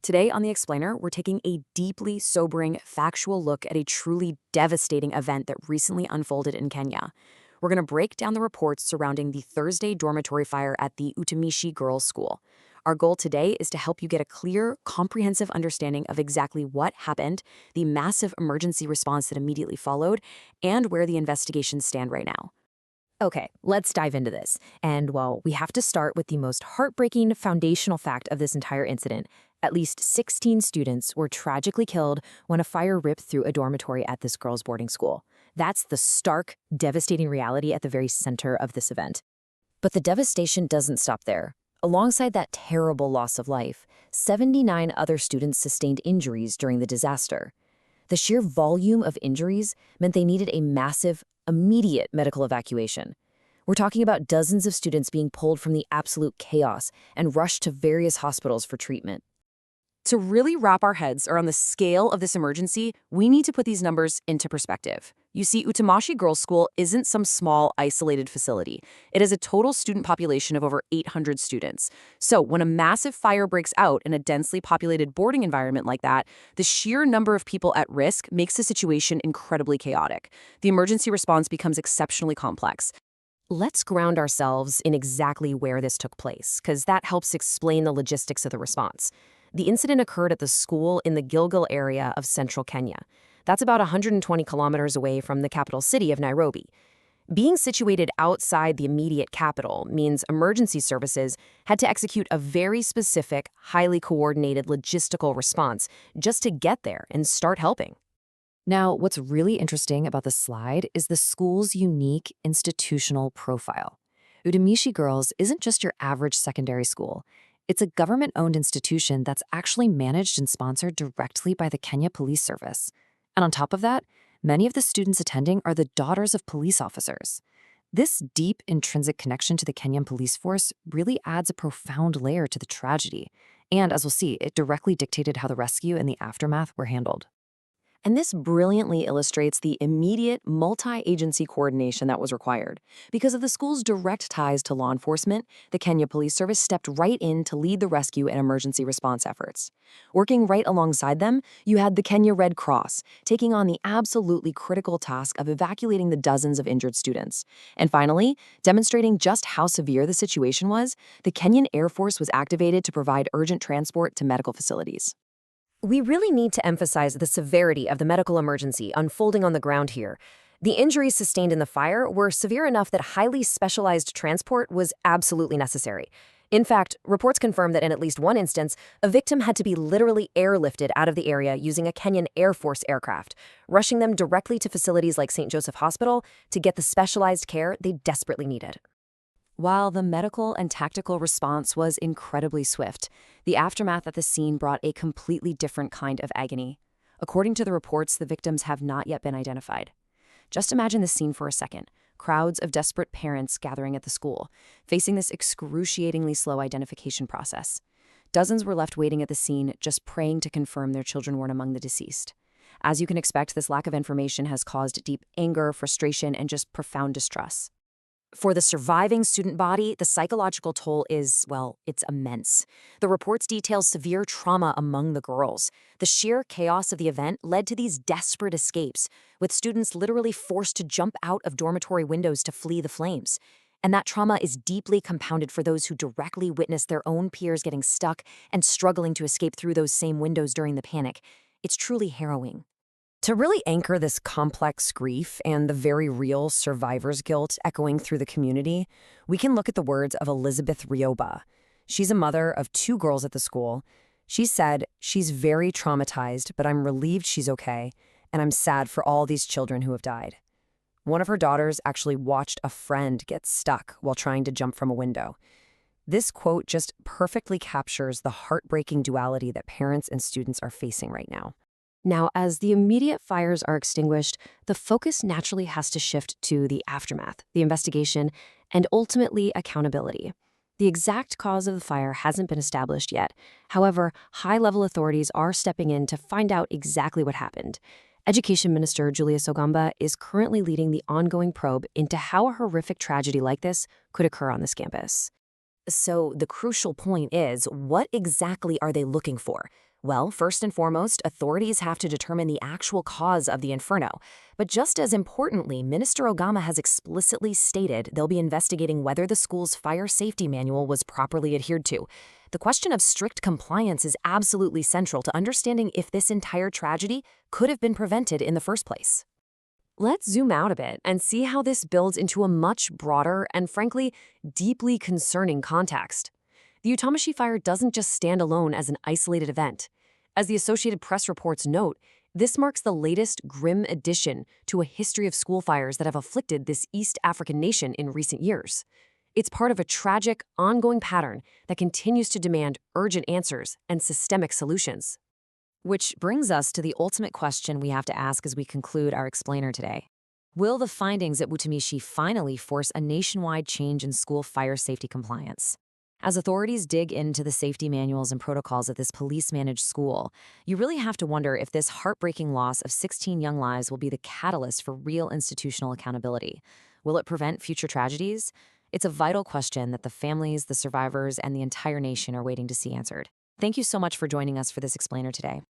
Today on The Explainer, we're taking a deeply sobering, factual look at a truly devastating event that recently unfolded in Kenya. We're going to break down the reports surrounding the Thursday dormitory fire at the Utumishi Girls School. Our goal today is to help you get a clear, comprehensive understanding of exactly what happened, the massive emergency response that immediately followed, and where the investigations stand right now. Okay, let's dive into this. And well, we have to start with the most heartbreaking foundational fact of this entire incident. At least 16 students were tragically killed when a fire ripped through a dormitory at this girls' boarding school. That's the stark, devastating reality at the very center of this event. But the devastation doesn't stop there. Alongside that terrible loss of life, 79 other students sustained injuries during the disaster. The sheer volume of injuries meant they needed a massive, immediate medical evacuation. We're talking about dozens of students being pulled from the absolute chaos and rushed to various hospitals for treatment. To really wrap our heads around the scale of this emergency, we need to put these numbers into perspective. You see, Utumishi Girls School isn't some small, isolated facility. It has a total student population of over 800 students. So when a massive fire breaks out in a densely populated boarding environment like that, the sheer number of people at risk makes the situation incredibly chaotic. The emergency response becomes exceptionally complex. Let's ground ourselves in exactly where this took place, because that helps explain the logistics of the response. The incident occurred at the school in the Gilgil area of central Kenya. That's about 120 kilometers away from the capital city of Nairobi. Being situated outside the immediate capital means emergency services had to execute a very specific, highly coordinated logistical response just to get there and start helping. Now, what's really interesting about the slide is the school's unique institutional profile. Utumishi Girls isn't just your average secondary school. It's a government-owned institution that's actually managed and sponsored directly by the Kenya Police Service. And on top of that, many of the students attending are the daughters of police officers. This deep, intrinsic connection to the Kenyan police force really adds a profound layer to the tragedy. And as we'll see, it directly dictated how the rescue and the aftermath were handled. And this brilliantly illustrates the immediate multi-agency coordination that was required. Because of the school's direct ties to law enforcement, the Kenya Police Service stepped right in to lead the rescue and emergency response efforts. Working right alongside them, you had the Kenya Red Cross, taking on the absolutely critical task of evacuating the dozens of injured students. And finally, demonstrating just how severe the situation was, the Kenyan Air Force was activated to provide urgent transport to medical facilities. We really need to emphasize the severity of the medical emergency unfolding on the ground here. The injuries sustained in the fire were severe enough that highly specialized transport was absolutely necessary. In fact, reports confirm that in at least one instance, a victim had to be literally airlifted out of the area using a Kenyan Air Force aircraft, rushing them directly to facilities like St. Joseph Hospital to get the specialized care they desperately needed. While the medical and tactical response was incredibly swift, the aftermath at the scene brought a completely different kind of agony. According to the reports, the victims have not yet been identified. Just imagine the scene for a second. Crowds of desperate parents gathering at the school, facing this excruciatingly slow identification process. Dozens were left waiting at the scene, just praying to confirm their children weren't among the deceased. As you can expect, this lack of information has caused deep anger, frustration, and just profound distress. For the surviving student body, the psychological toll is, well, it's immense. The reports detail severe trauma among the girls. The sheer chaos of the event led to these desperate escapes, with students literally forced to jump out of dormitory windows to flee the flames. And that trauma is deeply compounded for those who directly witnessed their own peers getting stuck and struggling to escape through those same windows during the panic. It's truly harrowing. To really anchor this complex grief and the very real survivor's guilt echoing through the community, we can look at the words of Elizabeth Rioba. She's a mother of 2 girls at the school. She said, "She's very traumatized, but I'm relieved she's okay, and I'm sad for all these children who have died." One of her daughters actually watched a friend get stuck while trying to jump from a window. This quote just perfectly captures the heartbreaking duality that parents and students are facing right now. Now, as the immediate fires are extinguished, the focus naturally has to shift to the aftermath, the investigation, and ultimately accountability. The exact cause of the fire hasn't been established yet. However, high-level authorities are stepping in to find out exactly what happened. Education Minister Julius Ogamba is currently leading the ongoing probe into how a horrific tragedy like this could occur on this campus. So the crucial point is, what exactly are they looking for? Well, first and foremost, authorities have to determine the actual cause of the inferno. But just as importantly, Minister Ogama has explicitly stated they'll be investigating whether the school's fire safety manual was properly adhered to. The question of strict compliance is absolutely central to understanding if this entire tragedy could have been prevented in the first place. Let's zoom out a bit and see how this builds into a much broader and, frankly, deeply concerning context. The Utumishi fire doesn't just stand alone as an isolated event. As the Associated Press reports note, this marks the latest grim addition to a history of school fires that have afflicted this East African nation in recent years. It's part of a tragic, ongoing pattern that continues to demand urgent answers and systemic solutions. Which brings us to the ultimate question we have to ask as we conclude our explainer today. Will the findings at Utumishi finally force a nationwide change in school fire safety compliance? As authorities dig into the safety manuals and protocols at this police-managed school, you really have to wonder if this heartbreaking loss of 16 young lives will be the catalyst for real institutional accountability. Will it prevent future tragedies? It's a vital question that the families, the survivors, and the entire nation are waiting to see answered. Thank you so much for joining us for this explainer today.